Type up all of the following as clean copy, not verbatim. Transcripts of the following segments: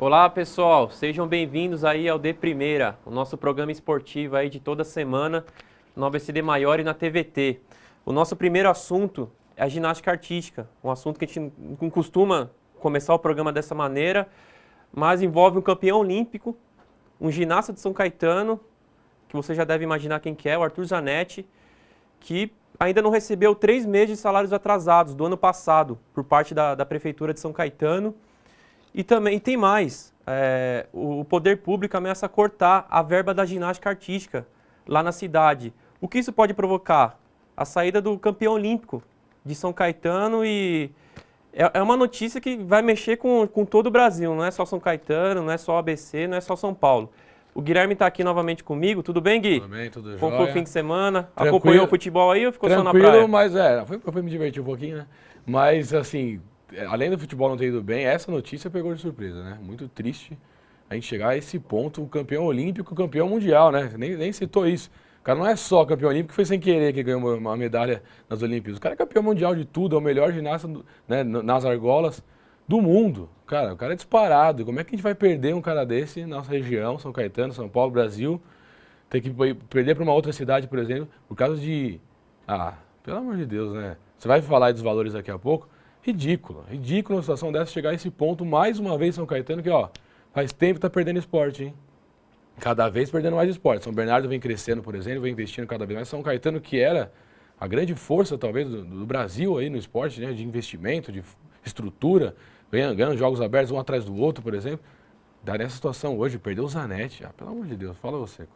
Olá pessoal, sejam bem-vindos aí ao De Primeira, o nosso programa esportivo aí de toda semana no ABCD Maior e na TVT. O nosso primeiro assunto é a ginástica artística, um assunto que a gente não costuma começar o programa dessa maneira, mas envolve um campeão olímpico, um ginasta de São Caetano, que você já deve imaginar quem que é, o Arthur Zanetti, que ainda não recebeu 3 meses de salários atrasados do ano passado por parte da Prefeitura de São Caetano. E também tem mais, o poder público ameaça cortar a verba da ginástica artística lá na cidade. O que isso pode provocar? A saída do campeão olímpico de São Caetano e é uma notícia que vai mexer com todo o Brasil, não é só São Caetano, não é só ABC, não é só São Paulo. O Guilherme está aqui novamente comigo, tudo bem, Gui? Tudo bem, tudo jóia. Como foi o fim de semana? Tranquilo. Acompanhou o futebol aí ou ficou só na praia? Tranquilo, mas foi me divertir um pouquinho, né? Mas assim, além do futebol não ter ido bem, essa notícia pegou de surpresa, né? Muito triste a gente chegar a esse ponto, o campeão olímpico, campeão mundial, né? Nem citou isso. O cara não é só campeão olímpico, foi sem querer que ganhou uma medalha nas Olimpíadas. O cara é campeão mundial de tudo, é o melhor ginasta, né, nas argolas do mundo. Cara, o cara é disparado. Como é que a gente vai perder um cara desse na nossa região, São Caetano, São Paulo, Brasil? Tem que perder para uma outra cidade, por exemplo, por causa de... Ah, pelo amor de Deus, né? Você vai falar dos valores daqui a pouco? Ridículo. Ridículo uma situação dessa chegar a esse ponto, mais uma vez, São Caetano, que, ó, faz tempo que tá perdendo esporte, hein? Cada vez perdendo mais esporte. São Bernardo vem crescendo, por exemplo, vem investindo cada vez mais. São Caetano, que era a grande força, talvez, do Brasil aí no esporte, né? De investimento, de estrutura, ganhando jogos abertos um atrás do outro, por exemplo. Dá nessa situação hoje, perdeu o Zanetti. Ah, pelo amor de Deus, fala você,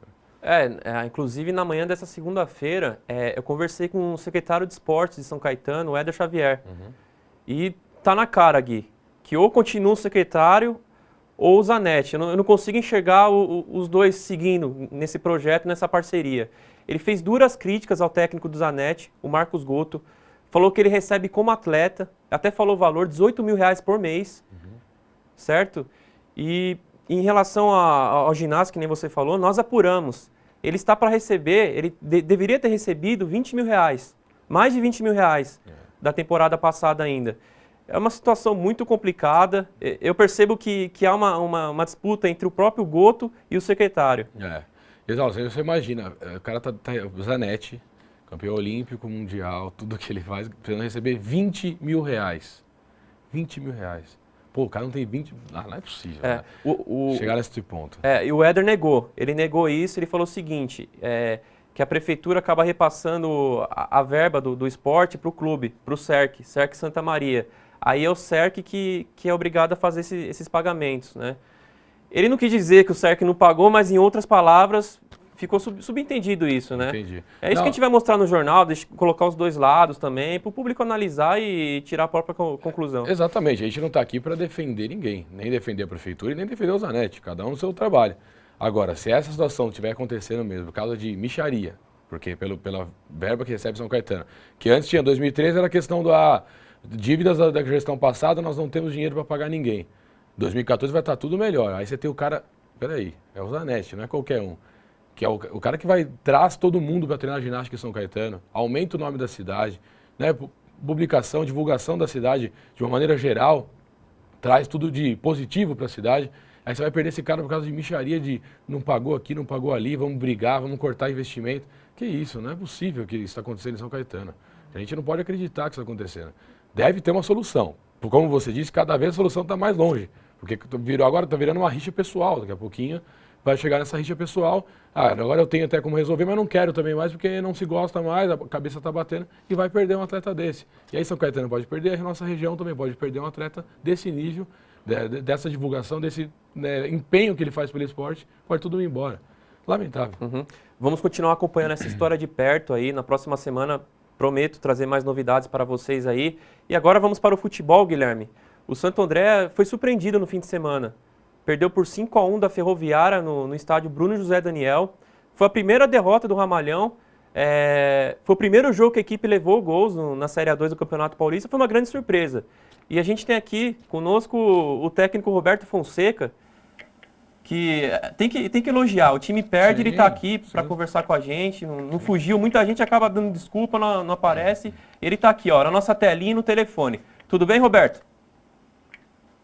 cara. Inclusive na manhã dessa segunda-feira, eu conversei com o secretário de esportes de São Caetano, o Éder Xavier. E tá na cara, Gui, que ou continua o secretário ou o Zanetti. Eu não consigo enxergar os dois seguindo nesse projeto, nessa parceria. Ele fez duras críticas ao técnico do Zanetti, o Marcos Gotto, falou que ele recebe como atleta, até falou o valor, R$18 mil por mês, certo? E em relação ao ginásio, que nem você falou, nós apuramos. Ele está para receber, ele deveria ter recebido R$20 mil, mais de R$20 mil da temporada passada ainda. É uma situação muito complicada. Eu percebo que há uma disputa entre o próprio Gotto e o secretário. Você imagina, o cara o Zanetti, campeão olímpico, mundial, tudo que ele faz, precisando receber R$20 mil. R$20 mil. Pô, o cara não tem 20... não é possível, né? Chegar nesse ponto. E o Éder negou. Ele negou isso, ele falou o seguinte, que a prefeitura acaba repassando a verba do esporte para o clube, para o CERC Santa Maria. Aí é o CERC que é obrigado a fazer esses pagamentos, né? Ele não quis dizer que o CERC não pagou, mas em outras palavras ficou subentendido isso, né? Entendi. É isso que a gente vai mostrar no jornal, colocar os dois lados também, para o público analisar e tirar a própria conclusão. Exatamente, a gente não está aqui para defender ninguém, nem defender a prefeitura e nem defender o Zanetti, cada um no seu trabalho. Agora, se essa situação estiver acontecendo mesmo por causa de mixaria, porque pela verba que recebe São Caetano, que antes tinha 2013 era a questão da dívidas da gestão passada, nós não temos dinheiro para pagar ninguém. 2014 vai estar tudo melhor. Aí você tem o cara, peraí, é o Zanetti, não é qualquer um. Que é o cara que traz todo mundo para treinar ginástica em São Caetano, aumenta o nome da cidade, né? Publicação, divulgação da cidade de uma maneira geral, traz tudo de positivo para a cidade. Aí você vai perder esse cara por causa de mixaria, de não pagou aqui, não pagou ali, vamos brigar, vamos cortar investimento. Que isso, não é possível que isso está acontecendo em São Caetano. A gente não pode acreditar que isso está acontecendo. Deve ter uma solução. Como você disse, cada vez a solução está mais longe. Porque agora está virando uma rixa pessoal, daqui a pouquinho vai chegar nessa rixa pessoal. Agora eu tenho até como resolver, mas não quero também mais porque não se gosta mais, a cabeça está batendo e vai perder um atleta desse. E aí São Caetano pode perder, a nossa região também pode perder um atleta desse nível, dessa divulgação, desse empenho que ele faz pelo esporte, pode tudo ir embora. Lamentável. Vamos continuar acompanhando essa história de perto aí. Na próxima semana prometo trazer mais novidades para vocês aí. E agora vamos para o futebol, Guilherme. O Santo André foi surpreendido no fim de semana. Perdeu por 5-1 da Ferroviária no estádio Bruno José Daniel. Foi a primeira derrota do Ramalhão. Foi o primeiro jogo que a equipe levou gols na Série A2 do Campeonato Paulista. Foi uma grande surpresa. E a gente tem aqui conosco o técnico Roberto Fonseca, que tem que elogiar. O time perde, ele está aqui para conversar com a gente, não fugiu. Muita gente acaba dando desculpa, não aparece. Ele está aqui, ó, na nossa telinha e no telefone. Tudo bem, Roberto?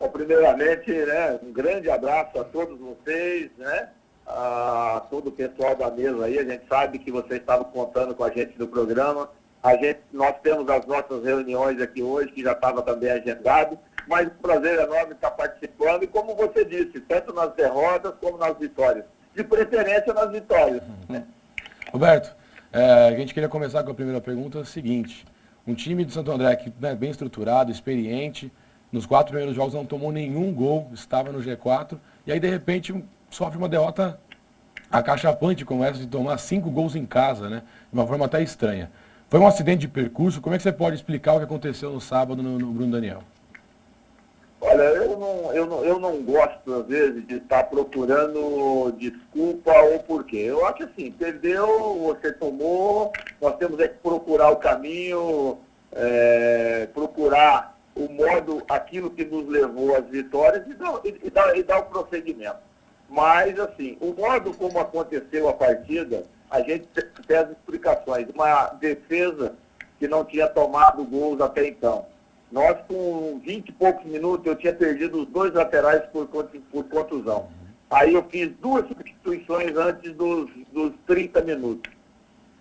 Bom, primeiramente, né, um grande abraço a todos vocês, né, a todo o pessoal da mesa aí. A gente sabe que vocês estavam contando com a gente no programa. Nós temos as nossas reuniões aqui hoje, que já estava também agendado, mas um prazer enorme estar participando. E como você disse, tanto nas derrotas como nas vitórias. De preferência nas vitórias. Né? Roberto, a gente queria começar com a primeira pergunta, é o seguinte. Um time do Santo André que é bem estruturado, experiente, nos 4 primeiros jogos não tomou nenhum gol, estava no G4, e aí de repente sofre uma derrota acachapante como essa de tomar 5 gols em casa, né? De uma forma até estranha. Foi um acidente de percurso, como é que você pode explicar o que aconteceu no sábado no Bruno Daniel? Olha, eu não gosto, às vezes, de estar procurando desculpa ou porquê. Eu acho assim, perdeu, você tomou, nós temos que procurar o caminho, procurar o modo, aquilo que nos levou às vitórias e dar o prosseguimento. Mas, assim, o modo como aconteceu a partida, a gente tem as explicações. Uma defesa que não tinha tomado gols até então. Nós, com 20 e poucos minutos, eu tinha perdido os 2 laterais por contusão. Aí eu fiz 2 substituições antes dos 30 minutos.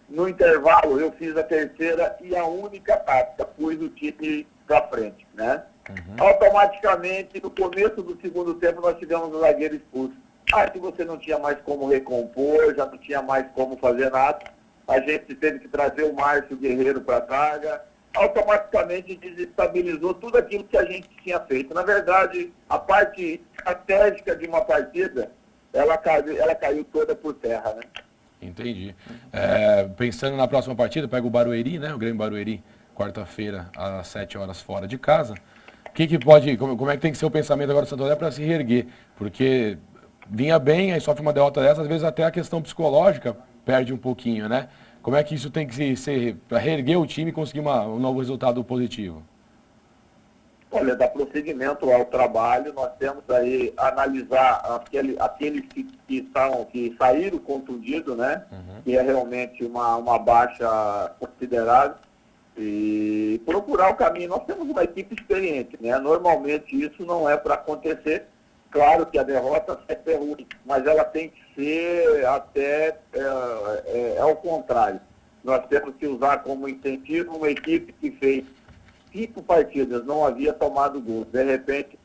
No intervalo, eu fiz a terceira e a única tática, pus o time para frente, né? Automaticamente, no começo do segundo tempo, nós tivemos o zagueiro expulso. Aí você não tinha mais como recompor, já não tinha mais como fazer nada. A gente teve que trazer o Márcio Guerreiro para a zaga. Automaticamente desestabilizou tudo aquilo que a gente tinha feito. Na verdade, a parte estratégica de uma partida, ela caiu toda por terra, né? Entendi. Pensando na próxima partida, pega o Barueri, né? O Grêmio Barueri, quarta-feira, às 7 horas fora de casa. Como é que tem que ser o pensamento agora do Santo André para se reerguer? Porque vinha bem, aí sofre uma derrota dessa, às vezes até a questão psicológica perde um pouquinho, né? Como é que isso tem que ser para reerguer o time e conseguir um novo resultado positivo? Olha, dar prosseguimento ao trabalho, nós temos aí analisar aqueles que saíram contundidos, né? Que é realmente uma baixa considerável, e procurar o caminho. Nós temos uma equipe experiente, né? Normalmente isso não é para acontecer. Claro que a derrota sempre é ruim, mas ela tem que ser até ao contrário. Nós temos que usar como incentivo uma equipe que fez 5 partidas, não havia tomado gol. De repente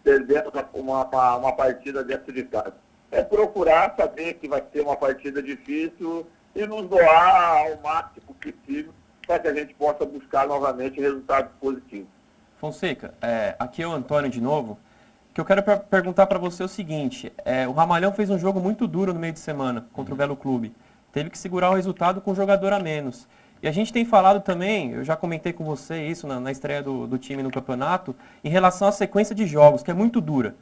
perdendo uma partida dentro de casa. É procurar saber que vai ser uma partida difícil e nos doar ao máximo possível para que a gente possa buscar novamente resultados positivos. Fonseca, aqui é o Antônio de novo. Que eu quero perguntar para você o seguinte, o Ramalhão fez um jogo muito duro no meio de semana contra o Belo Clube. Teve que segurar o resultado com um jogador a menos. E a gente tem falado também, eu já comentei com você isso na estreia do time no campeonato, em relação à sequência de jogos, que é muito dura.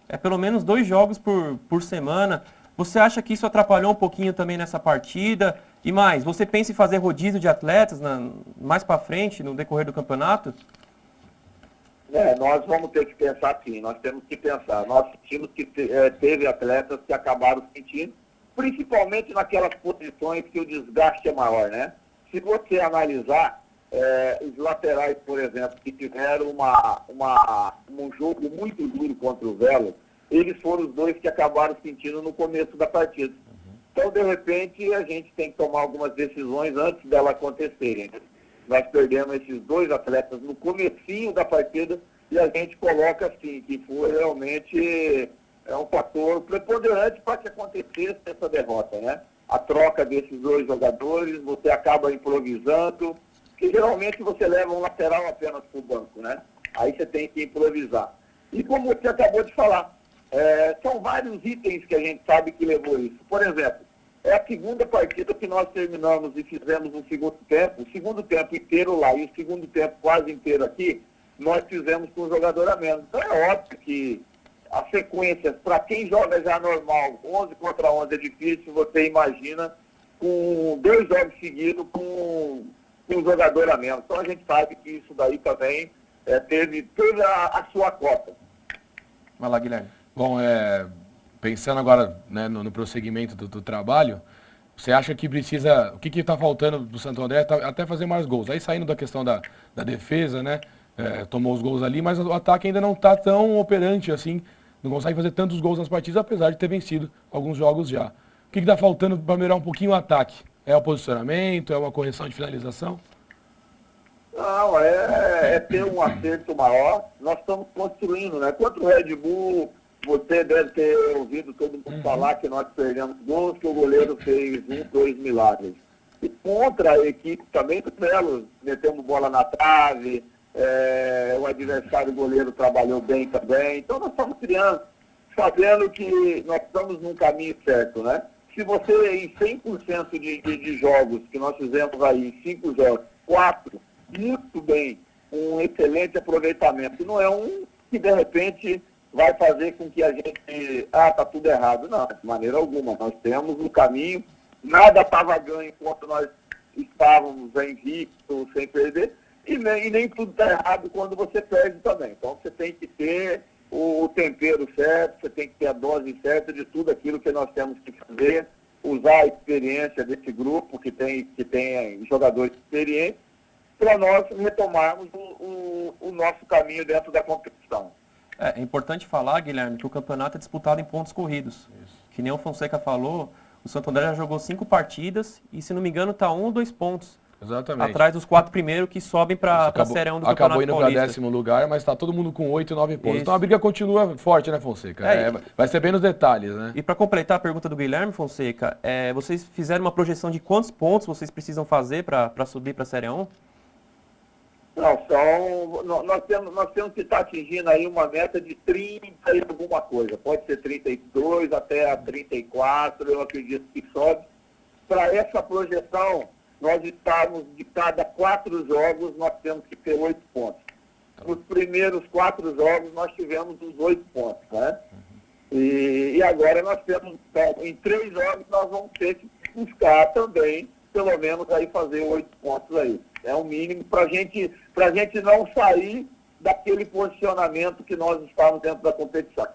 É pelo menos 2 jogos por semana. Você acha que isso atrapalhou um pouquinho também nessa partida? E mais, você pensa em fazer rodízio de atletas mais para frente, no decorrer do campeonato? Nós vamos ter que pensar sim, nós temos que pensar. Nós sentimos que teve atletas que acabaram sentindo, principalmente naquelas posições que o desgaste é maior, né? Se você analisar, os laterais, por exemplo, que tiveram um jogo muito duro contra o Velo, eles foram os 2 que acabaram sentindo no começo da partida. Então, de repente, a gente tem que tomar algumas decisões antes delas acontecerem. Nós perdemos esses 2 atletas no comecinho da partida e a gente coloca assim, que foi realmente um fator preponderante para que acontecesse essa derrota, né? A troca desses 2 jogadores, você acaba improvisando, porque geralmente você leva um lateral apenas para o banco, né? Aí você tem que improvisar. E como você acabou de falar, são vários itens que a gente sabe que levou isso. Por exemplo, é a segunda partida que nós terminamos e fizemos um segundo tempo. O segundo tempo inteiro lá e o segundo tempo quase inteiro aqui, nós fizemos com um jogador a menos. Então é óbvio que a sequência, para quem joga já normal, 11 contra 11 é difícil, você imagina com 2 jogos seguidos com um jogador a menos. Então a gente sabe que isso daí também teve toda a sua cota. Vai lá, Guilherme. Bom, pensando agora, né, no prosseguimento do trabalho, você acha que precisa... O que está faltando para o Santo André até fazer mais gols? Aí saindo da questão da defesa, né? tomou os gols ali, mas o ataque ainda não está tão operante assim, não consegue fazer tantos gols nas partidas, apesar de ter vencido alguns jogos já. O que está faltando para melhorar um pouquinho o ataque? É o posicionamento, é uma correção de finalização? Não, é ter um acerto maior. Nós estamos construindo, né? Contra o Red Bull, você deve ter ouvido todo mundo falar que nós perdemos gols, que o goleiro fez 2 milagres. E contra a equipe também do Belo, metemos bola na trave, o adversário goleiro trabalhou bem também. Então nós estamos criando, sabendo que nós estamos num caminho certo, né? Se você em 100% de jogos que nós fizemos aí, 5 jogos, 4, muito bem, um excelente aproveitamento. Não é um que de repente vai fazer com que a gente, tá tudo errado. Não, de maneira alguma. Nós temos um caminho, nada estava ganho enquanto nós estávamos invictos, sem perder, e nem tudo está errado quando você perde também. Então você tem que ter o tempero certo, você tem que ter a dose certa de tudo aquilo que nós temos que fazer, usar a experiência desse grupo que tem jogadores experientes, para nós retomarmos o nosso caminho dentro da competição. É importante falar, Guilherme, que o campeonato é disputado em pontos corridos. Isso. Que nem o Fonseca falou, o Santo André já jogou 5 partidas e, se não me engano, está 1 ou 2 pontos. Exatamente. Atrás dos 4 primeiros que sobem para a Série 1 do Campeonato Acabou indo Paulista. para 10º lugar, mas está todo mundo com 8 e 9 pontos. Isso. Então a briga continua forte, né, Fonseca? Vai ser bem nos detalhes, né? E para completar a pergunta do Guilherme, Fonseca, vocês fizeram uma projeção de quantos pontos vocês precisam fazer para subir para a Série 1? Não, nós temos que estar atingindo aí uma meta de 30 e alguma coisa. Pode ser 32 até 34, eu acredito que sobe. Para essa projeção, nós estamos, de cada 4 jogos, nós temos que ter 8 pontos. Nos primeiros 4 jogos, nós tivemos os 8 pontos, né? E agora nós temos, em 3 jogos, nós vamos ter que buscar também, pelo menos, aí fazer 8 pontos aí. É o mínimo para gente não sair daquele posicionamento que nós estávamos dentro da competição.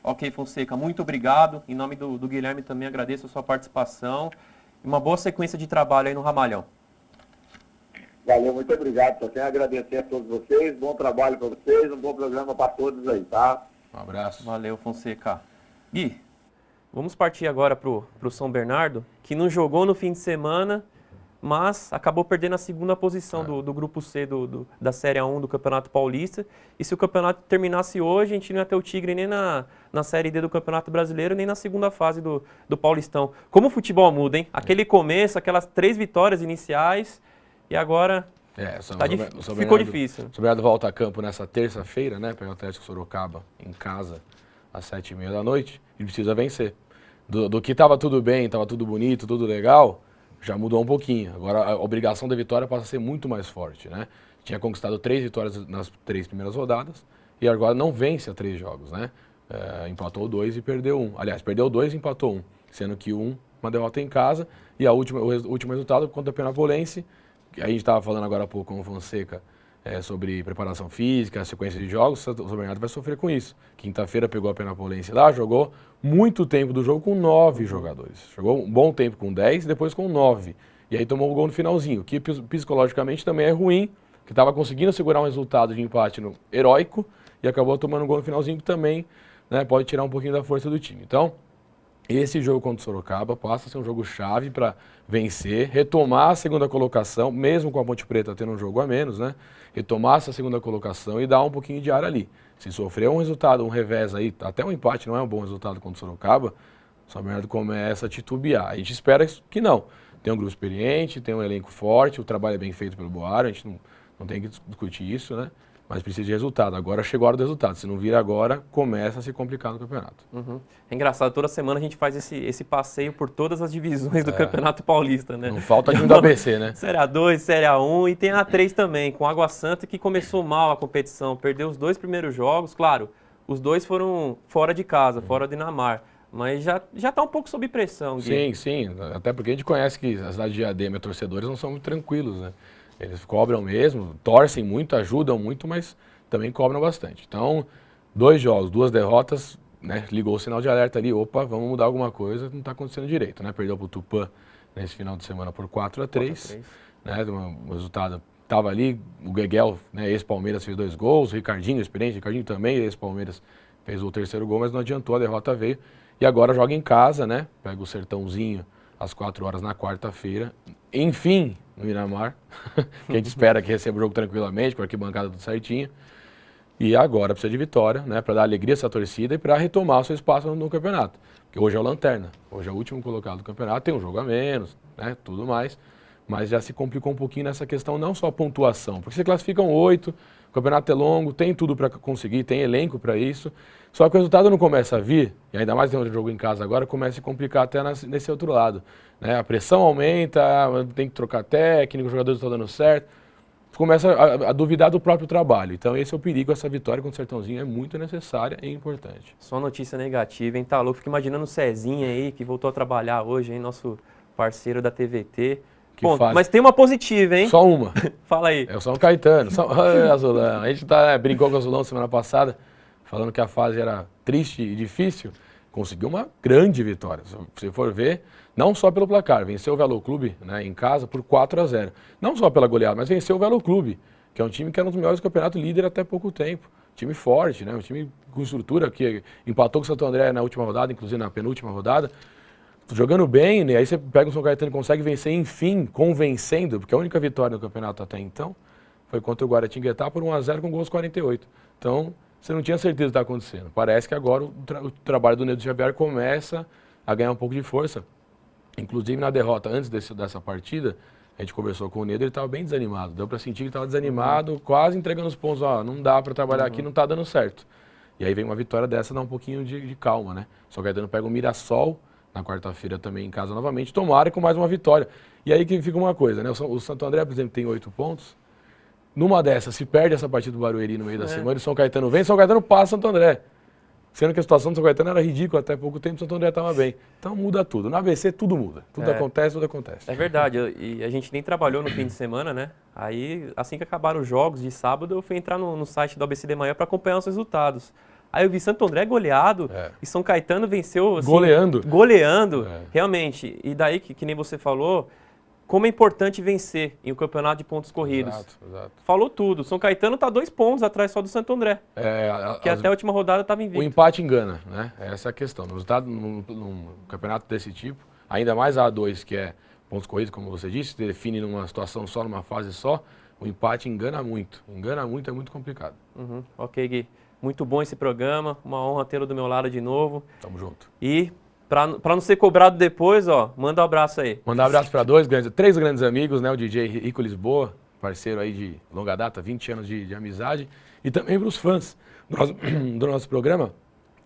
Ok, Fonseca, muito obrigado. Em nome do Guilherme também agradeço a sua participação. E uma boa sequência de trabalho aí no Ramalhão. Valeu, muito obrigado. Só tenho a agradecer a todos vocês. Bom trabalho para vocês, um bom programa para todos aí, tá? Um abraço. Valeu, Fonseca. Gui, vamos partir agora para o São Bernardo, que não jogou no fim de semana, mas acabou perdendo a segunda posição do Grupo C da Série 1 do Campeonato Paulista. E se o campeonato terminasse hoje, a gente não ia ter o Tigre nem na Série D do Campeonato Brasileiro, nem na segunda fase do Paulistão. Como o futebol muda, hein? Aquele começo, aquelas 3 vitórias iniciais, e agora ficou difícil. O São Bernardo volta a campo nessa terça-feira, né? Pelo Atlético Sorocaba, em casa, às 7h30 da noite, e precisa vencer. Do que estava tudo bem, estava tudo bonito, tudo legal, já mudou um pouquinho. Agora a obrigação da vitória passa a ser muito mais forte, né? Tinha conquistado 3 vitórias nas 3 primeiras rodadas e agora não vence a 3 jogos, né? Empatou 2 e perdeu 1. Aliás, perdeu 2 e empatou 1, sendo que uma derrota em casa e o último resultado contra a Penapolense, que a gente estava falando agora há pouco com o Fonseca sobre preparação física, sequência de jogos, o São Bernardo vai sofrer com isso. Quinta-feira pegou a Penapolense lá, jogou muito tempo do jogo com 9 jogadores. Jogou um bom tempo com 10, depois com 9. E aí tomou o gol no finalzinho, que psicologicamente também é ruim, que estava conseguindo segurar um resultado de empate heróico e acabou tomando um gol no finalzinho que também, né, pode tirar um pouquinho da força do time. Então, esse jogo contra o Sorocaba passa a ser um jogo chave para vencer, retomar a segunda colocação, mesmo com a Ponte Preta tendo um jogo a menos, né? Retomar essa segunda colocação e dar um pouquinho de ar ali. Se sofrer um resultado, um revés aí, até um empate não é um bom resultado contra o Sorocaba, o São Bernardo começa a titubear. A gente espera que não. Tem um grupo experiente, tem um elenco forte, o trabalho é bem feito pelo Boara, a gente não tem que discutir isso, né? Mas precisa de resultado. Agora chegou a hora do resultado. Se não vir agora, começa a se complicar no campeonato. Uhum. É engraçado, toda semana a gente faz esse passeio por todas as divisões do Campeonato Paulista, né? Não falta time do ABC, né? Série A2, Série A1 e tem a A3 também, com Água Santa, que começou mal a competição. Perdeu os 2 primeiros jogos, claro, os 2 foram fora de casa, fora de Inamar. Mas já está um pouco sob pressão, Gui. Sim. Até porque a gente conhece que a cidade de Diadema e torcedores não são muito tranquilos, né? Eles cobram mesmo, torcem muito, ajudam muito, mas também cobram bastante. Então, 2 jogos, 2 derrotas, né? Ligou o sinal de alerta ali, opa, vamos mudar alguma coisa, não está acontecendo direito, né? Perdeu para o Tupã nesse final de semana por 4-3, né? Um resultado estava ali, o Gueguel, né, ex-Palmeiras, fez 2 gols, o Ricardinho, experiente, Ricardinho também, ex-Palmeiras, fez o 3º gol, mas não adiantou, a derrota veio. E agora joga em casa, né, pega o Sertãozinho às 4 horas na quarta-feira, enfim, no Miramar, que a gente espera que receba o jogo tranquilamente, com a arquibancada tudo certinho. E agora precisa de vitória, né, para dar alegria a essa torcida e para retomar o seu espaço no campeonato. Porque hoje é o lanterna, hoje é o último colocado do campeonato, tem um jogo a menos, né, tudo mais. Mas já se complicou um pouquinho nessa questão, não só a pontuação, porque se classificam 8, o campeonato é longo, tem tudo para conseguir, tem elenco para isso. Só que o resultado não começa a vir, e ainda mais tem um jogo em casa agora, começa a se complicar até nesse outro lado. Né? A pressão aumenta, tem que trocar técnico, os jogadores estão dando certo. Começa a duvidar do próprio trabalho. Então esse é o perigo, essa vitória contra o Sertãozinho é muito necessária e importante. Só notícia negativa, hein? Tá louco? Fico imaginando o Cezinha aí, que voltou a trabalhar hoje, hein? Nosso parceiro da TVT. Bom, mas tem uma positiva, hein? Só uma. Fala aí. É o São Caetano. Azulão. A gente brincou com o Azulão semana passada, falando que a fase era triste e difícil. Conseguiu uma grande vitória. Se você for ver, não só pelo placar, venceu o Velo Clube, né, em casa por 4-0. Não só pela goleada, mas venceu o Velo Clube, que é um time que era um dos melhores do campeonato, líder até pouco tempo. Time forte, né, um time com estrutura, que empatou com o Santo André na última rodada, inclusive na penúltima rodada. Jogando bem, né, aí você pega o São Caetano e consegue vencer, enfim, convencendo, porque a única vitória no campeonato até então foi contra o Guaratinguetá por 1-0 com gols 48. Então, você não tinha certeza do que está acontecendo. Parece que agora o trabalho do Nedo Xavier começa a ganhar um pouco de força. Inclusive na derrota, antes dessa partida, a gente conversou com o Nedo, ele estava bem desanimado. Deu para sentir que ele estava desanimado, quase entregando os pontos. Ó, não dá para trabalhar aqui, não está dando certo. E aí vem uma vitória dessa, dá um pouquinho de calma, né? São Caetano pega o Mirassol na quarta-feira também em casa novamente, tomara com mais uma vitória. E aí que fica uma coisa, né? O Santo André, por exemplo, tem 8 pontos. Numa dessas, se perde essa partida do Barueri no meio da semana, e São Caetano vem, São Caetano passa Santo André. Sendo que a situação do São Caetano era ridícula até pouco tempo, o Santo André estava bem. Então muda tudo. No ABC tudo muda. Tudo acontece, tudo acontece. É verdade. E a gente nem trabalhou no fim de semana, né? Aí, assim que acabaram os jogos de sábado, eu fui entrar no site do ABC de manhã para acompanhar os resultados. Aí eu vi Santo André goleado e São Caetano venceu... Assim, goleando, realmente. E daí, que nem você falou... Como é importante vencer em um campeonato de pontos corridos. Exato. Falou tudo. São Caetano está 2 pontos atrás só do Santo André. Que até a última rodada estava invicto. O empate engana, né? Essa é a questão. No resultado, num campeonato desse tipo, ainda mais a A2, que é pontos corridos, como você disse, define numa situação só, numa fase só, o empate engana muito. Engana muito, é muito complicado. Ok, Gui. Muito bom esse programa. Uma honra tê-lo do meu lado de novo. Tamo junto. E... Para não ser cobrado depois, ó, manda um abraço aí. Mandar um abraço para 3 grandes amigos, né? O DJ Rico Lisboa, parceiro aí de longa data, 20 anos de amizade. E também para os fãs do nosso programa,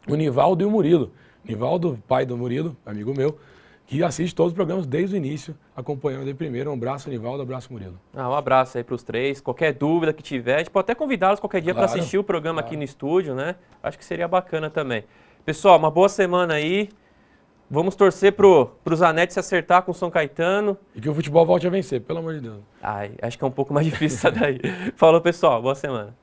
o Nivaldo e o Murilo. Nivaldo, pai do Murilo, amigo meu, que assiste todos os programas desde o início, acompanhando de primeiro. Um abraço, Nivaldo, um abraço, Murilo. Um abraço aí para os 3. Qualquer dúvida que tiver, a gente pode até convidá-los qualquer dia para assistir o programa aqui no estúdio, né? Acho que seria bacana também. Pessoal, uma boa semana aí. Vamos torcer pro Zanetti se acertar com o São Caetano. E que o futebol volte a vencer, pelo amor de Deus. Acho que é um pouco mais difícil isso daí. Falou, pessoal. Boa semana.